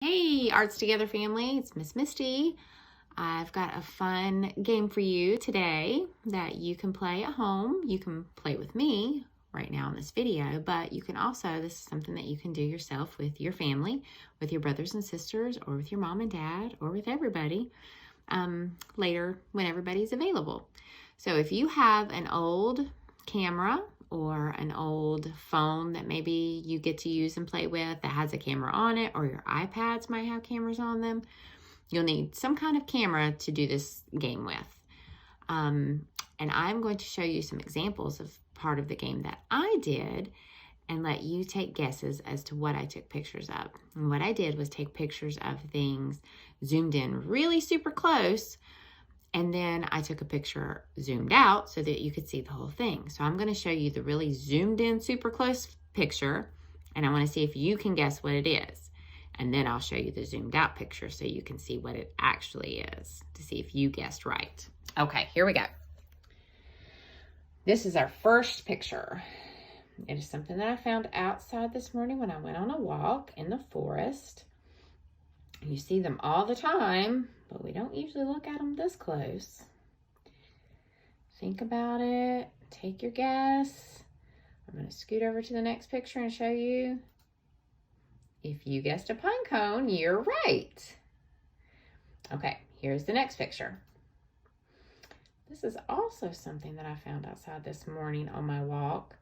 Hey, Arts Together family, it's Miss Misty. I've got a fun game for you today that you can play at home. You can play with me right now in this video, but you can also, this is something that you can do yourself with your family, with your brothers and sisters, or with your mom and dad, or with everybody later when everybody's available. So if you have an old camera or an old phone that maybe you get to use and play with that has a camera on it, or your iPads might have cameras on them, you'll need some kind of camera to do this game with. And I'm going to show you some examples of part of the game that I did and let you take guesses as to what I took pictures of. And what I did was take pictures of things zoomed in really super close, and then I took a picture zoomed out so that you could see the whole thing. So I'm going to show you the really zoomed in super close picture, and I want to see if you can guess what it is. And then I'll show you the zoomed out picture so you can see what it actually is, to see if you guessed right. Okay, here we go. This is our first picture. It is something that I found outside this morning when I went on a walk in the forest. You see them all the time, but we don't usually look at them this close. Think about it. Take your guess. I'm going to scoot over to the next picture and show you. If you guessed a pine cone, you're right. Okay, here's the next picture. This is also something that I found outside this morning on my walk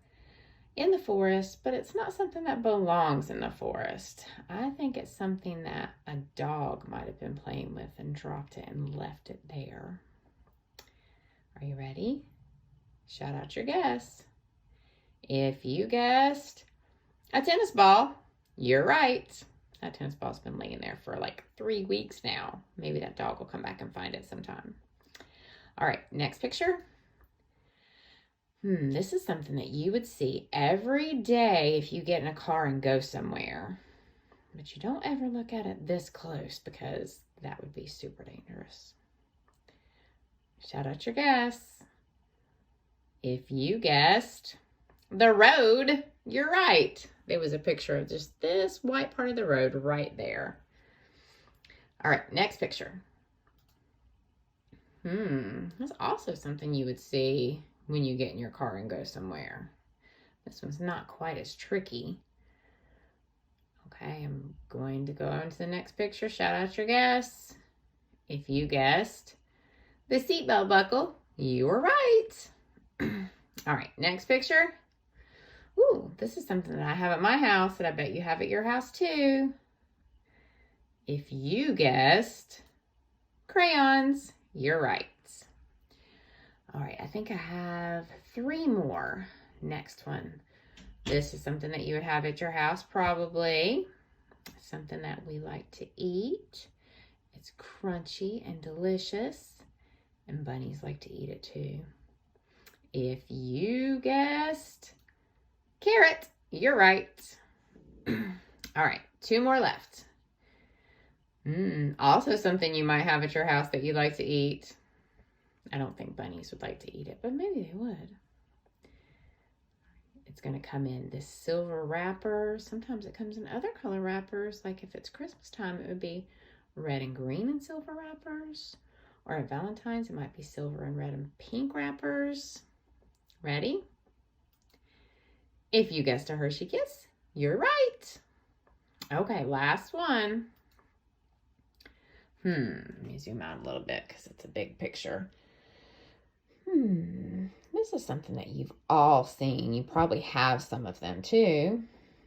in the forest, but it's not something that belongs in the forest. I think it's something that a dog might have been playing with and dropped it and left it there. Are you ready? Shout out your guess. If you guessed a tennis ball, you're right. That tennis ball's been laying there for like 3 weeks now. Maybe that dog will come back and find it sometime. All right, next picture. This is something that you would see every day if you get in a car and go somewhere. But you don't ever look at it this close because that would be super dangerous. Shout out your guess. If you guessed the road, you're right. There was a picture of just this white part of the road right there. All right, next picture. That's also something you would see when you get in your car and go somewhere. This one's not quite as tricky. Okay, I'm going to go on to the next picture. Shout out your guess. If you guessed the seatbelt buckle, you were right. All right, next picture. Ooh, this is something that I have at my house that I bet you have at your house too. If you guessed crayons, you're right. All right, I think I have 3 more. Next one. This is something that you would have at your house probably. Something that we like to eat. It's crunchy and delicious, and bunnies like to eat it too. If you guessed carrot, you're right. All right, 2 more left. Also something you might have at your house that you like to eat. I don't think bunnies would like to eat it, but maybe they would. It's going to come in this silver wrapper. Sometimes it comes in other color wrappers. Like if it's Christmas time, it would be red and green and silver wrappers. Or at Valentine's, it might be silver and red and pink wrappers. Ready? If you guessed a Hershey Kiss, you're right. Okay, last one. Let me zoom out a little bit because it's a big picture. This is something that you've all seen. You probably have some of them too,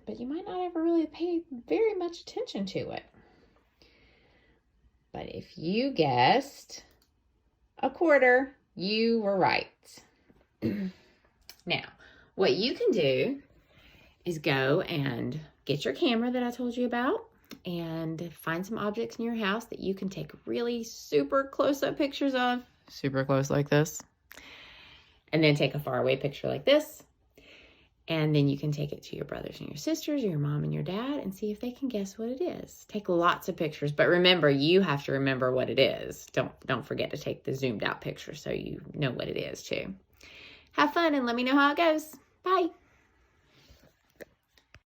but you might not ever really pay very much attention to it. But if you guessed a quarter, you were right. Now, what you can do is go and get your camera that I told you about and find some objects in your house that you can take really super close-up pictures of. Super close like this. And then take a faraway picture like this. And then you can take it to your brothers and your sisters or your mom and your dad and see if they can guess what it is. Take lots of pictures, but remember, you have to remember what it is. Don't forget to take the zoomed out picture so you know what it is too. Have fun and let me know how it goes. Bye.